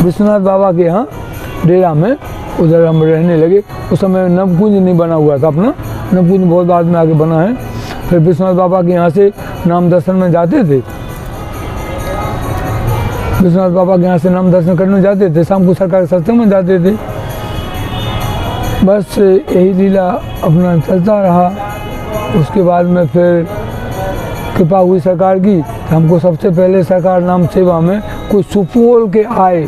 विश्वनाथ बाबा के यहाँ डेरा में उधर हम रहने लगे। उस समय नवकुंज नहीं बना हुआ था अपना, नवकुंज बहुत बाद में आगे बना है। फिर विश्वनाथ बाबा के यहाँ से नाम दर्शन में जाते थे, विश्वनाथ बाबा के यहाँ से नाम दर्शन करने जाते थे, शाम को सरकार के सत्संग में जाते थे। बस यही लीला अपना चलता रहा। उसके बाद में फिर कृपा हुई सरकार की, हमको सबसे पहले सरकार नाम सेवा में कोई सुपौल के आए,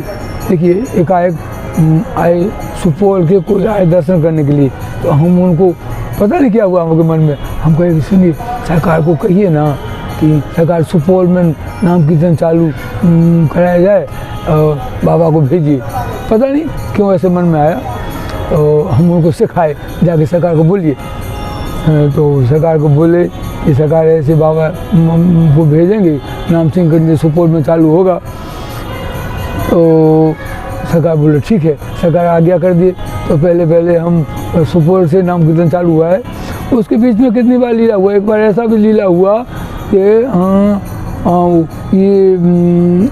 देखिए एकाएक आए सुपौल के, कोई आए दर्शन करने के लिए। तो हम उनको पता नहीं क्या हुआ हमारे मन में, हम कहे सुनिए सरकार को कहिए ना कि सरकार सुपौल में नाम कीर्तन चालू कराया जाए और बाबा को भेजिए। पता नहीं क्यों ऐसे मन में आया, तो हम उनको सिखाए जाके सरकार को बोलिए। तो सरकार को बोले कि सरकार ऐसे बाबा को भेजेंगे, नाम सिंह करने सुपौल में चालू होगा। तो सरकार बोले ठीक है, सरकार आज्ञा कर दिए। तो पहले हम सुपौल से नाम कीर्तन चालू हुआ है। उसके बीच में कितनी बार लीला हुआ, एक बार ऐसा भी लीला हुआ कि ये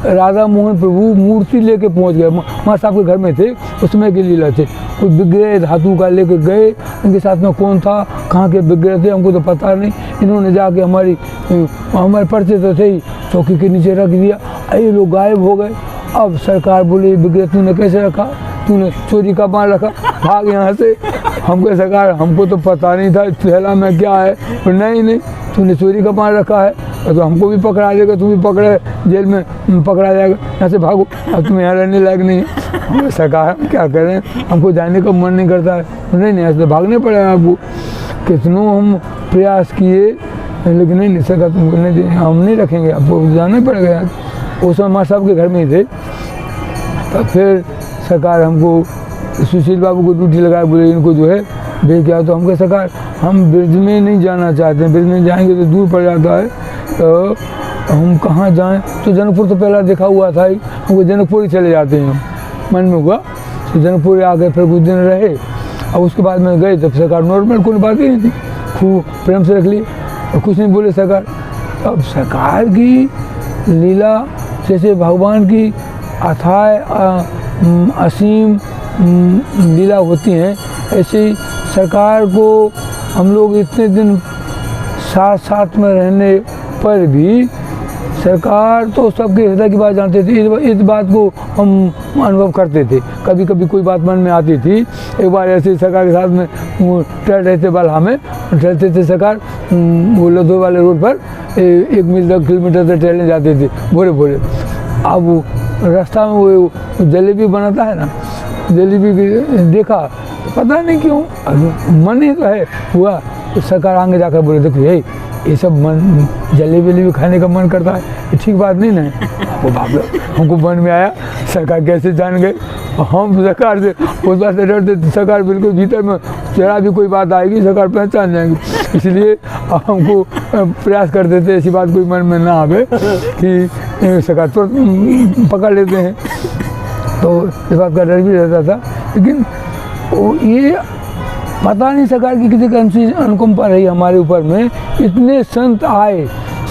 राधा मोहन प्रभु मूर्ति लेके पहुंच गए, माँ साहब के घर में थे, उसमें की लीला थे। कुछ विग्रह धातु का लेके गए, उनके साथ में कौन था, कहाँ के विग्रह थे हमको तो पता नहीं। इन्होंने जाके हमारे पर्चे तो थे ही, चौकी के नीचे रख दिया, ये लोग गायब हो गए। अब सरकार बोली विग्रह तूने कैसे रखा, तूने चोरी का माल रखा, भाग यहाँ से। हमको सरकार हमको तो पता नहीं था थैला में क्या है, और नहीं तूने चोरी का माल रखा है तो हमको भी पकड़ा देगा, तू भी पकड़े जेल में पकड़ा जाएगा, यहाँ से भागो, अब तुम यहाँ रहने लायक नहीं है। सरकार क्या करें, हमको जाने का मन नहीं करता है, नहीं ऐसे भागने पड़ेगा आपको। कितनों हम प्रयास किए लेकिन नहीं सरकार तुमको नहीं, हम नहीं रखेंगे, आपको जाना पड़ेगा यहाँ। उस समय माँ साहब के घर में ही थे। तब फिर सरकार हमको सुशील बाबू को ड्यूटी लगाए, बोले इनको जो है भेज के आओ। तो हम कहे सरकार हम ब्रिज में नहीं जाना चाहते हैं, ब्रिज में जाएंगे तो दूर पड़ जाता है, तो हम कहाँ जाएं। तो जनकपुर तो पहला देखा हुआ था ही, हमको जनकपुर ही चले जाते हैं, हम मन में हुआ। तो जनकपुर आ गए, फिर कुछ दिन रहे। अब उसके बाद में गए तब सरकार नॉर्मल, कोई बात ही नहीं थी, खूब प्रेम से रख लिए और कुछ नहीं बोले सरकार। अब सरकार की लीला जैसे भगवान की अथाह असीम लीला होती हैं, ऐसे ही सरकार को हम लोग इतने दिन साथ में रहने पर भी सरकार तो सबके हृदय की बात जानते थे। इस बात को हम अनुभव करते थे, कभी कभी कोई बात मन में आती थी। एक बार ऐसे सरकार के साथ में टहल रहे थे, बल्हा में टहलते थे सरकार, वो लधो वाले रोड पर 1 मील 10 किलोमीटर से टहलने जाते थे भोरे भोरे। अब रास्ता में वो जलेबी बनाता है ना, जलेबी देखा, पता नहीं क्यों मन ही तो है हुआ। तो सरकार आगे जाकर बोले देखो ये सब मन जलेबी खाने का मन करता है, ये ठीक बात नहीं ना। वो बाप हमको मन में आया, सरकार कैसे जान गए। हम सरकार से उस बात से डरते, सरकार बिल्कुल भीतर में जरा भी कोई बात आएगी सरकार पहचान जाएंगी, इसलिए हमको प्रयास करते थे ऐसी बात कोई मन में ना आवे कि सरकार तुरंत पकड़ लेते हैं। तो इस बात का डर भी रहता था। लेकिन ये पता नहीं सरकार की किसी अनुकंपा रही हमारे ऊपर में, इतने संत आए,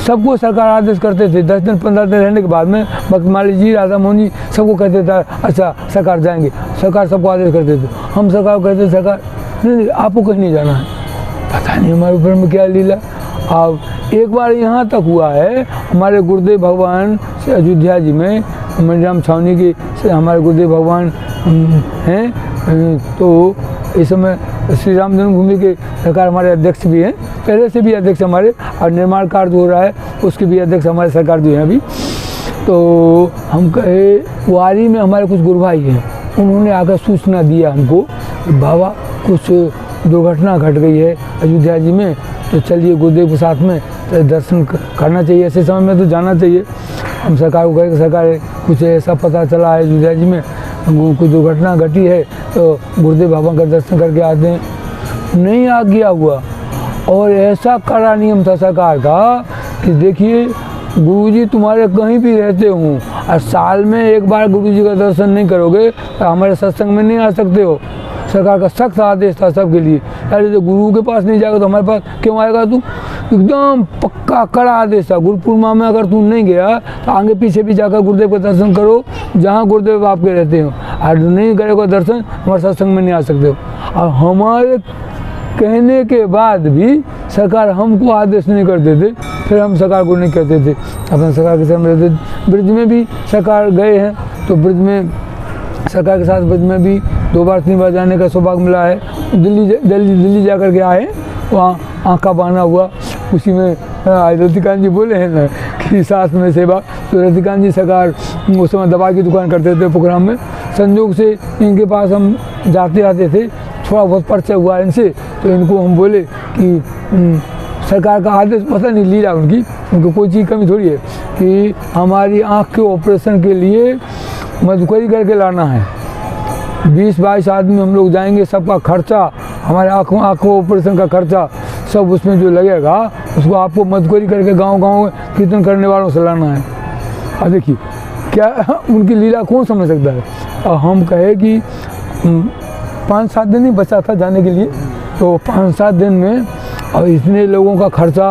सबको सरकार आदेश करते थे। 10 दिन 15 दिन रहने के बाद में भक्तमाली जी, राधा मोहन जी सबको कहते थे अच्छा सरकार जाएंगे, सरकार सबको आदेश करते थे। हम सरकार को कहते सरकार नहीं आपको कहीं नहीं जाना है। पता नहीं हमारे ऊपर में क्या लीला। अब एक बार यहाँ तक हुआ है, हमारे गुरुदेव भगवान से अयोध्या जी में मंडराम छावनी के से हमारे गुरुदेव भगवान हैं। तो इस समय श्री राम जन्मभूमि के सरकार हमारे अध्यक्ष भी हैं, पहले से भी अध्यक्ष हमारे, और निर्माण कार्य जो हो रहा है उसके भी अध्यक्ष हमारे सरकार जो हैं अभी। तो हम कहे वारी में हमारे कुछ गुरु भाई हैं, उन्होंने आकर सूचना दिया हमको बाबा कुछ दुर्घटना घट गई है अयोध्या जी में, तो चलिए गुरुदेव के साथ में तो दर्शन करना चाहिए, ऐसे समय में तो जाना चाहिए। हम सरकार को कहे सरकार कुछ ऐसा पता चला है अयोध्या जी में कुछ दुर्घटना घटी है, तो गुरुदेव बाबा का दर्शन करके आते हैं। नहीं आ गया हुआ, और ऐसा कड़ा नियम था सरकार का कि देखिए गुरुजी तुम्हारे कहीं भी रहते हों और साल में एक बार गुरुजी का दर्शन नहीं करोगे तो हमारे सत्संग में नहीं आ सकते हो। सरकार का सख्त आदेश था सबके लिए, अरे जो गुरु के पास नहीं जाएगा तो हमारे पास क्यों आएगा तू, एकदम पक्का कड़ा आदेश था। गुरु पूर्णिमा में अगर तू नहीं गया तो आगे पीछे भी जाकर गुरुदेव का दर्शन करो, जहाँ गुरुदेव आपके रहते हो, और नहीं करेगा दर्शन हमारे सत्संग में नहीं आ सकते हो। और हमारे कहने के बाद भी सरकार हमको आदेश नहीं करते थे, फिर हम सरकार को नहीं कहते थे, अपना सरकार के साथ रहते थे। ब्रिज में भी सरकार गए हैं, तो ब्रिज में सरकार के साथ ब्रिज में भी 2 बार 3 बार जाने का सौभाग्य मिला है। दिल्ली जा कर के आए, वहाँ आँखा बांधा हुआ, उसी में रतिकांत जी बोले हैं ना कि साथ में सेवा। तो रतिकांत जी सरकार उस समय दवा की दुकान करते थे प्रोग्राम में, संजोग से इनके पास हम जाते आते थे, थोड़ा बहुत परिचय हुआ इनसे, तो इनको हम बोले कि सरकार का आदेश, पता नहीं लीला उनको कोई चीज़ कमी थोड़ी है कि हमारी आँख के ऑपरेशन के लिए मजदूरी करके लाना है। 20-22 आदमी हम लोग जाएंगे, सबका खर्चा, हमारे आँखों ऑपरेशन का खर्चा सब उसमें जो लगेगा, उसको आपको मजदूरी करके गांव-गांव कीर्तन करने वालों से लाना है। और देखिए क्या उनकी लीला कौन समझ सकता है। और हम कहे कि 5-7 दिन ही बचा था जाने के लिए, तो 5-7 दिन में और इतने लोगों का खर्चा,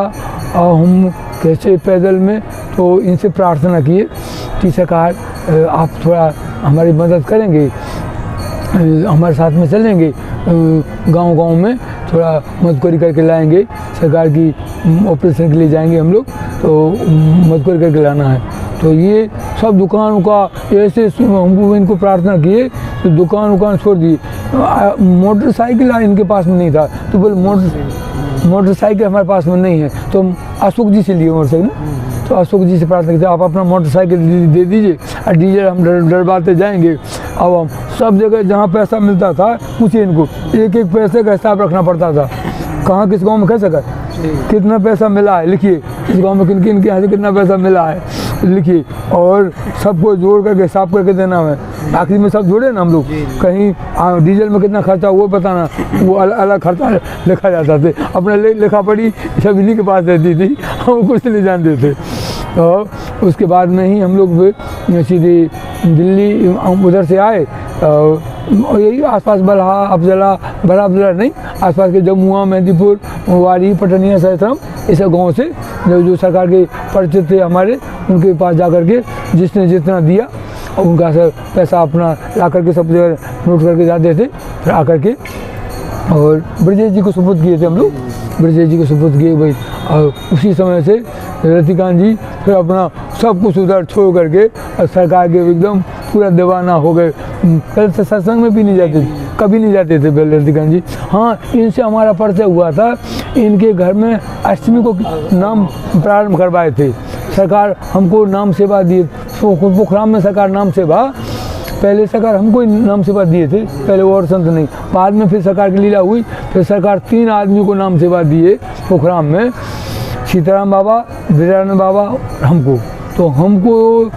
और हम कैसे पैदल में, तो इनसे प्रार्थना किए कि सरकार आप थोड़ा हमारी मदद करेंगे, हमारे साथ में चलेंगे, गांव-गांव में थोड़ा मदद करके लाएंगे, सरकार की ऑपरेशन के लिए जाएंगे हम लोग, तो मदद करके लाना है। तो ये सब दुकान का ऐसे हमको इनको प्रार्थना किए, तो दुकान छोड़ दिए। मोटरसाइकिल इनके पास में नहीं था, तो बोले मोटरसाइकिल हमारे पास में नहीं है, तो हम अशोक जी से लिए मोटरसाइकिल, तो अशोक जी से प्रार्थना करते आप अपना मोटरसाइकिल दे दीजिए और डीजल हम डरवाते जाएंगे। अब हम सब जगह जहाँ पैसा मिलता था पूछिए इनको, एक पैसे का हिसाब रखना पड़ता था, कहाँ किस गांव में कैसे कर कितना पैसा मिला है लिखिए, इस गांव में किन के यहाँ से कितना पैसा मिला है लिखिए, और सबको जोड़ करके हिसाब करके देना है। आखिरी में सब जोड़े ना हम लोग, कहीं डीजल में कितना खर्चा वो बताना, वो अलग खर्चा लिखा जाता थे। अपना लिखा पड़ी सब इन्हीं के पास रहती थी, हम कुछ नहीं जानते थे। और उसके बाद में ही हम लोग सीधे दिल्ली उधर से आए, और यही आसपास बलहा अफजला नहीं, आसपास के जमुआ, मेहंदीपुर, वारी, पटनिया, सहस्त्रम, इस गाँव से जो सरकार के परिचित थे हमारे, उनके पास जा कर के जिसने जितना दिया और उनका सब पैसा अपना ला करके सब जगह नोट करके जाते थे। फिर आकर के और ब्रजेश जी को सुपुर्द किए थे हम लोग, ब्रजेश जी को सुपुर्द किए भाई। और उसी समय से रतिकांत जी फिर अपना सब कुछ उधर छोड़ करके और सरकार के एकदम पूरा दीवाना हो गए। पहले तो सत्संग में भी नहीं जाते थे, कभी नहीं जाते थे पहले रतिकांत जी। हाँ, इनसे हमारा परिचय हुआ था, इनके घर में अष्टमी को नाम प्रारंभ करवाए थे, सरकार हमको नाम सेवा दिए। पोखराम में सरकार नाम सेवा, पहले सरकार हमको नाम सेवा दिए थे, पहले और संत नहीं, बाद में फिर सरकार की लीला हुई, फिर सरकार 3 आदमी को नाम सेवा दिए पोखराम में, सीताराम बाबा, विजयानंद बाबा, हमको। तो हमको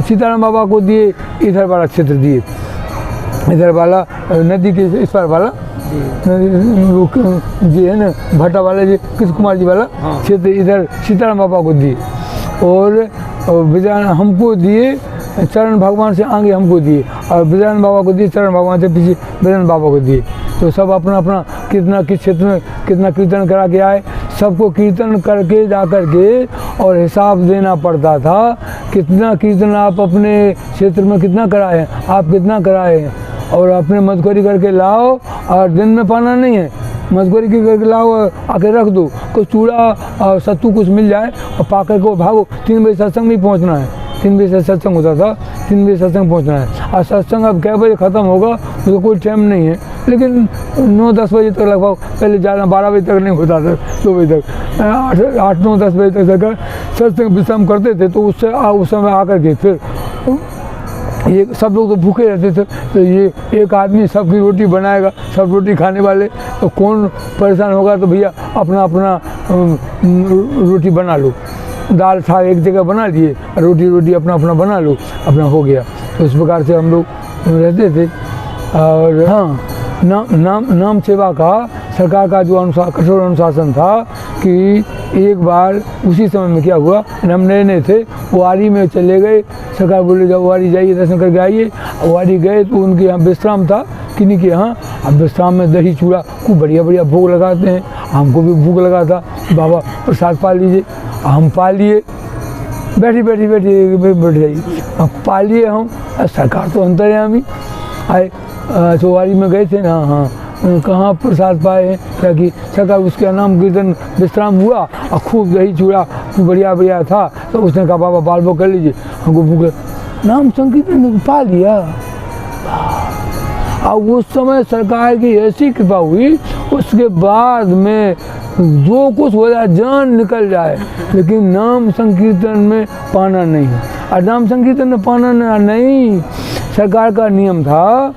सीताराम बाबा को दिए इधर वाला क्षेत्र दिए, इधर वाला नदी के इस पार वाला जी है ना, भट्टा वाला जी, कृष्ण कुमार जी वाला क्षेत्र इधर सीताराम बाबा को दिए। और विजयानंद हमको दिए, चरण भगवान से आगे हमको दिए, और विजयानंद बाबा को दिए, चरण भगवान से पीछे विजयानंद बाबा को दिए। तो सब अपना अपना कितना किस क्षेत्र में कितना कीर्तन करा के आए, सबको कीर्तन करके जा कर के और हिसाब देना पड़ता था, कितना कीर्तन आप अपने क्षेत्र में कितना कराए हैं, आप कितना कराए हैं, और अपने मजदूरी करके लाओ, और दिन में पाना नहीं है, मजदूरी करके लाओ, आके रख दो, कुछ चूड़ा और सत्तू कुछ मिल जाए और पा कर को भागो। 3 बजे सत्संग भी पहुँचना है, 3 बजे से सत्संग होता था, 3 बजे सत्संग पहुँचना है। और सत्संग अब कै बजे ख़त्म होगा उसको कोई टाइम नहीं है, लेकिन 9-10 बजे तक लगभग, पहले ज़्यादा 12 बजे तक नहीं होता था, 2 बजे तक, 8-9-10 बजे तक सत्संग विश्राम करते थे। तो उससे उस समय आकर के फिर ये सब लोग तो भूखे रहते थे, तो ये एक आदमी सबकी रोटी बनाएगा, सब रोटी खाने वाले, तो कौन परेशान होगा, तो भैया अपना अपना रोटी बना लो, दाल था एक जगह बना लिए, रोटी अपना अपना बना लो, अपना हो गया। तो इस प्रकार से हम लोग रहते थे। और हाँ, नाम सेवा का सरकार का जो कठोर अनुशासन था कि एक बार उसी समय में क्या हुआ, हम नए थे, वारी में चले गए, सरकार बोले जब वारी जाइए दर्शन करके आइए। वारी गए तो उनके यहाँ विश्राम था, किन्हीं के यहाँ। अब विश्राम में दही चूड़ा खूब बढ़िया बढ़िया भोग लगाते हैं, हमको भी भूख लगा था, बाबा प्रसाद पा लीजिए, हम पा लिए। बैठी बैठ जाइए। अब पा लिए हम, सरकार तो अंतर्यामी आए। चौवारी में गए थे ना, हाँ, कहाँ प्रसाद पाए हैं क्या कि सरकार, उसका नाम कीर्तन विश्राम हुआ और खूब दही चूड़ा बढ़िया बढ़िया था। तो उसने कहा बाबा बाल भोग कर लीजिए, हमको भूख, नाम संकीर्तन पा लिया। अब उस समय सरकार की ऐसी कृपा हुई, उसके बाद में जो कुछ हो जाए, जान निकल जाए, लेकिन नाम संकीर्तन में पाना नहीं। और नाम संकीर्तन में पाना नहीं, सरकार का नियम था,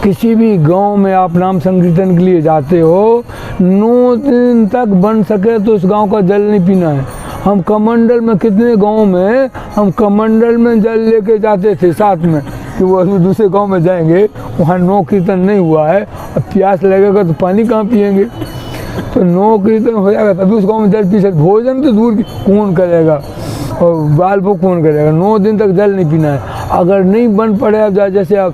किसी भी गांव में आप नाम संकीर्तन के लिए जाते हो, 9 दिन तक बन सके तो उस गांव का जल नहीं पीना है। हम कमंडल में, कितने गांव में हम कमंडल में जल लेके जाते थे साथ में, कि वो दूसरे गांव में जाएंगे, वहाँ 9 कीर्तन नहीं हुआ है, अब प्यास लगेगा तो पानी कहाँ पिएंगे, तो 9 कीर्तन हो जाएगा तभी उस गांव में जल पी सकते। भोजन तो दूर की कौन करेगा और बाल भोग कौन करेगा, 9 दिन तक जल नहीं पीना है। अगर नहीं बन पड़े, अब जैसे आप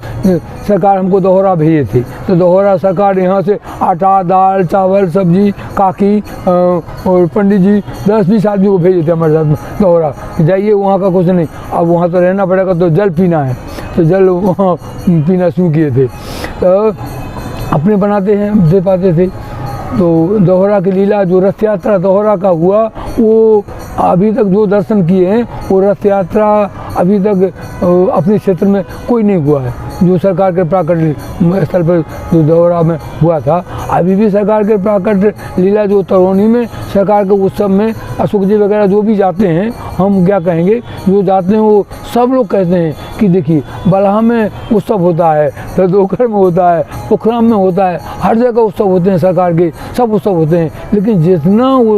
सरकार हमको दोहरा भेजे थे, तो दोहरा सरकार यहाँ से आटा, दाल, चावल, सब्जी, काकी और पंडित जी 10-20 आदमी को भेजे थे हमारे साथ में दोहरा, जाइए वहाँ का कुछ नहीं, अब वहाँ तो रहना पड़ेगा, तो जल पीना है, तो जल वहाँ पीना शुरू किए थे। तो अपने बनाते हैं, दे पाते थे। तो दोहरा की लीला, जो रथ यात्रा दोहरा का हुआ, वो अभी तक जो दर्शन किए हैं, वो रथ यात्रा अभी तक अपने क्षेत्र में कोई नहीं हुआ है, जो सरकार के प्राकट स्थल पर जो दोहरा में हुआ था। अभी भी सरकार के प्राकट लीला जो तरोनी में, सरकार के उत्सव में अशोक जी वगैरह जो भी जाते हैं, हम क्या कहेंगे, जो जाते हैं वो सब लोग कहते हैं कि देखिए बलहा में उत्सव होता है, ददोकर में होता है, पोखराम में होता है, हर जगह उत्सव होते हैं, सरकार के सब उत्सव होते हैं, लेकिन जितना वो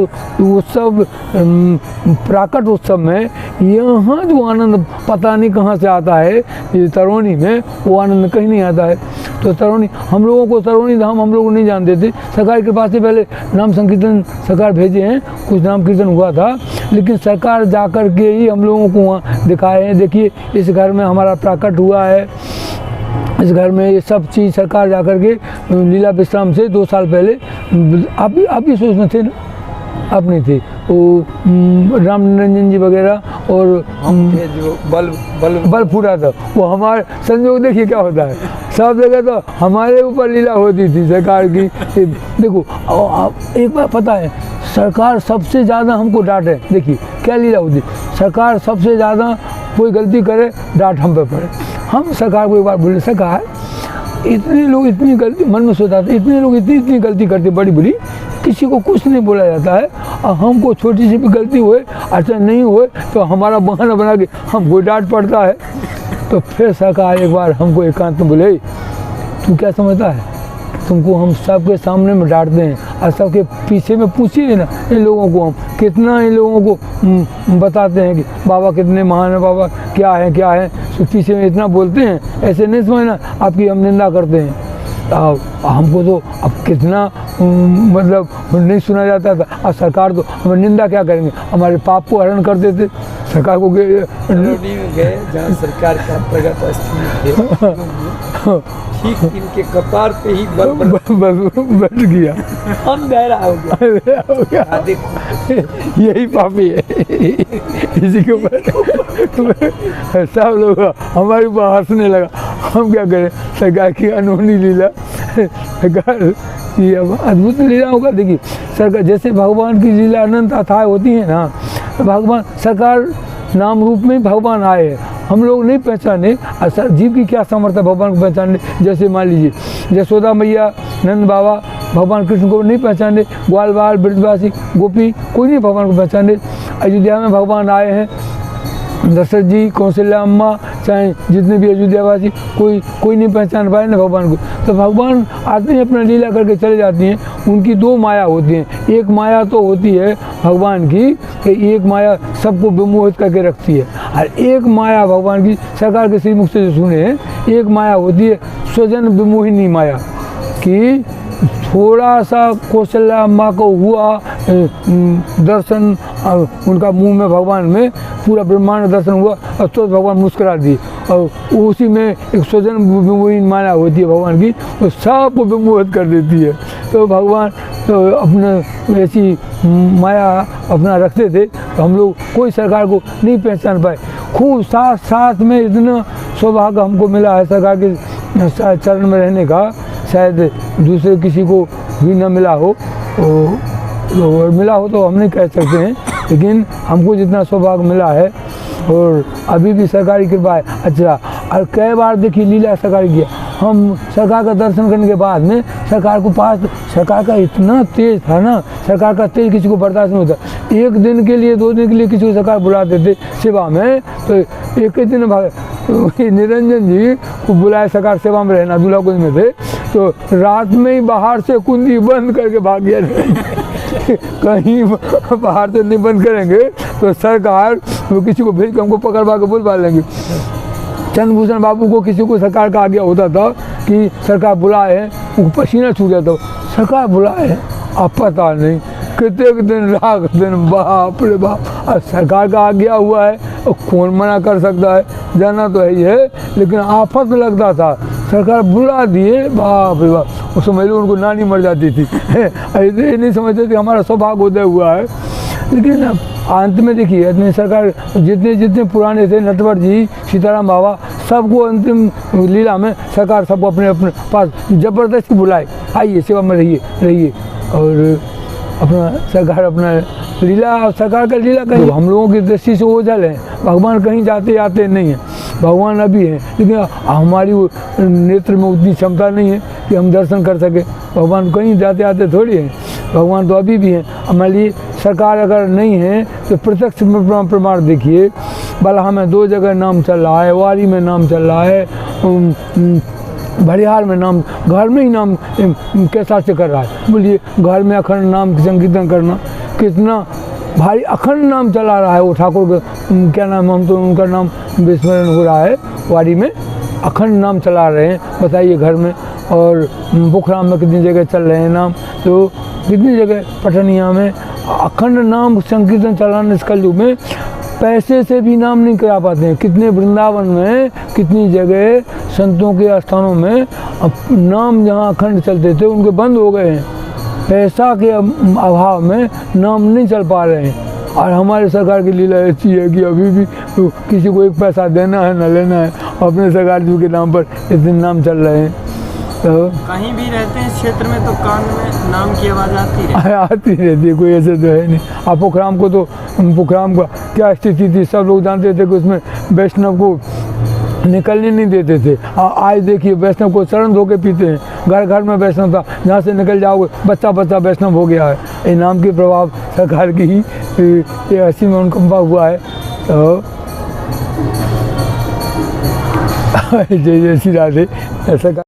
उत्सव प्राकट उत्सव में, यहाँ जो आनंद पता नहीं कहाँ से आता है, ये तरोनी में वो आनंद कहीं नहीं आता है। तो तरोनी, हम लोगों को तरोनी धाम हम लोग नहीं जानते थे, सरकार के पास से पहले नाम संकीर्तन सरकार भेजे हैं, कुछ नाम कीर्तन हुआ था, लेकिन सरकार जाकर के ही हम लोगों को वहाँ दिखाए हैं, देखिए इस घर में हमारा प्राकट हुआ है, इस घर में ये सब चीज़ सरकार जाकर के लीला विश्राम से 2 साल पहले, आप भी सोचना थे ना, आप नहीं थे, वो राम निरंजन जी वगैरह और जो बल फूटा था, वो हमारे संजोग देखिए क्या होता है, सब जगह तो हमारे ऊपर लीला होती थी सरकार की। देखो एक बार पता है, सरकार सबसे ज़्यादा हमको डांटे, देखिए क्या लीला होती, सरकार सबसे ज़्यादा कोई गलती करे डांट हम पे पड़े। हम सरकार को एक बार बोले, सरकार इतने लोग इतनी गलती, मन में सोचा था, इतने लोग इतनी गलती करते बड़ी बड़ी, किसी को कुछ नहीं बोला जाता है, और हमको छोटी सी भी गलती हुए, अच्छा नहीं हुए तो हमारा बहाना बना के हमको डांट पड़ता है। तो फिर सरकार एक बार हमको एकांत में बोले, तू क्या समझता है, तुमको हम सबके सामने में डांटते हैं और सबके पीछे में पूछिए ना, इन लोगों को हम कितना, इन लोगों को बताते हैं कि बाबा कितने महान है, बाबा क्या है, तो पीछे में इतना बोलते हैं, ऐसे नहीं समझना आपकी हम निंदा करते हैं। हमको तो अब कितना मतलब नहीं सुना जाता था, और सरकार तो हमें निंदा क्या करेंगे, हमारे पाप को हरण कर देते। सरकार को गए जहाँ सरकार का प्रगट स्थल, ठीक इनके कपार पे ही बैठ गया, अंधेरा हो गया। देखो यही पापी है, इसी के ऊपर सब लोग हमारे ऊपर हंसने लगा। हम क्या करें, सरकार की अनोखी लीला, सरकार की अद्भुत लीला होगा। देखिए सरकार, जैसे भगवान की लीला अनंत अथाह होती है ना, तो भगवान सरकार नाम रूप में भगवान आए हैं, हम लोग नहीं पहचाने, और जीव की क्या सामर्थ्य भगवान को पहचानने। जैसे मान लीजिए यशोदा मैया, नंद बाबा भगवान कृष्ण को नहीं पहचाने, ग्वाल बाल ब्रजवासी गोपी कोई नहीं भगवान को पहचाने। अयोध्या में भगवान आए हैं, दशरथ जी, कौशल्या अम्मा, चाहे जितने भी अयोध्यावासी, कोई नहीं पहचान पाए ना भगवान को। तो भगवान आते हैं, अपना लीला करके चले जाती हैं। उनकी 2 माया होती हैं, एक माया तो होती है भगवान की कि एक माया सबको विमोहित करके रखती है, और एक माया भगवान की सरकार के श्रीमुख से जो सुने हैं, एक माया होती है स्वजन विमोहिनी माया, कि थोड़ा सा कौशल्या अम्मा को हुआ दर्शन, उनका मुंह में भगवान में पूरा ब्रह्मांड दर्शन हुआ, और तो भगवान मुस्कुरा दिए, और उसी में एक स्वजन विमोहिनी माया होती है भगवान की, वो सबको विमोहित कर देती है। तो भगवान तो अपने ऐसी माया अपना रखते थे, तो हम लोग कोई सरकार को नहीं पहचान पाए। खूब साथ साथ में इतना सौभाग्य हमको मिला है सरकार के चरण में रहने का, शायद दूसरे किसी को भी न मिला हो, और मिला हो तो हम नहीं कह सकते हैं, लेकिन हमको जितना सौभाग्य मिला है, और अभी भी सरकारी कृपा है। अच्छा, और कई बार देखिए लीला सरकार किया, हम सरकार का दर्शन करने के बाद में सरकार को पास, सरकार का इतना तेज था ना, सरकार का तेज किसी को बर्दाश्त नहीं होता। एक दिन के लिए 2 दिन के लिए किसी को सरकार बुलाते थे सेवा में, तो एक ही दिन भाग, तो निरंजन जी को बुलाए सरकार सेवा में रहना, दूल्हा कुंज में थे, तो रात में ही बाहर से कुंडी बंद करके भाग गया। कहीं बाहर से नहीं बंद करेंगे तो सरकार वो किसी को भेज के हमको पकड़वा के बुलवा लेंगे। चंद्रभूषण बाबू को किसी को सरकार का आ गया होता था कि सरकार बुलाए हैं, उनको पसीना छू गया, तो सरकार बुलाए हैं, अब पता नहीं कितने दिन रात दिन, बाप रे बाप, अब सरकार का आ गया हुआ है, और कौन मना कर सकता है, जाना तो है ही है, लेकिन आफत लगता था, सरकार बुला दिए, बाप रे बाप, उस समय उनको नानी मर जाती थी। ऐसे नहीं समझते थे हमारा सौभाग्य उदय हुआ है। लेकिन अंत में देखिए अपनी सरकार जितने जितने पुराने थे, नटवर जी, सीताराम बाबा, सबको अंतिम लीला में सरकार सबको अपने अपने पास जबरदस्ती बुलाए, आइए सेवा में रहिए, और अपना सरकार अपना लीला, सरकार का लीला कहीं हम लोगों की दृष्टि से ओझल है, भगवान कहीं जाते आते नहीं हैं, भगवान अभी हैं, लेकिन हमारी नेत्र में उतनी क्षमता नहीं है कि हम दर्शन कर सके, भगवान कहीं जाते आते थोड़ी हैं, भगवान तो अभी भी हैं। हमारे लिए सरकार अगर नहीं है तो प्रत्यक्ष प्रमाण देखिए, बलहा में 2 जगह नाम चल रहा है, वारी में नाम चल रहा है, भरियार में नाम, घर में ही नाम कैसा से कर रहा है, बोलिए घर में अखंड नाम संकीर्तन करना कितना भारी, अखंड नाम चला रहा है। वो ठाकुर का क्या नाम, हम तो उनका नाम विस्मरण हो रहा है, वारी में अखंड नाम चला रहे हैं, बताइए घर में, और बुखराम में कितनी जगह चल रहे हैं नाम, तो कितनी जगह पटनिया में अखंड नाम संकीर्तन चलाने इस कलयुग में पैसे से भी नाम नहीं करा पाते हैं। कितने वृंदावन में कितनी जगह संतों के स्थानों में नाम जहाँ अखंड चलते थे उनके बंद हो गए हैं, पैसा के अभाव में नाम नहीं चल पा रहे हैं। और हमारे सरकार की लीला ऐसी है कि अभी भी तो किसी को 1 पैसा देना है न लेना है, अपने सरकार जी के नाम पर इतने नाम चल रहे हैं। तो कहीं भी रहते हैं इस क्षेत्र में तो कान में नाम की आवाज़ आती रहती है, कोई ऐसे तो है नहीं। आप पोखराम को, तो पोखराम का क्या स्थिति थी, सब लोग जानते थे कि उसमें वैष्णव को निकलने नहीं देते थे। आज देखिए वैष्णव को शरण धो के पीते हैं, घर घर में वैष्णव था, जहाँ से निकल जाओगे बच्चा बच्चा वैष्णव हो गया है। ये नाम के प्रभाव सरकार की ही ये 80 में अनुकंपा हुआ है। तो जय जय श्री राधे। सरकार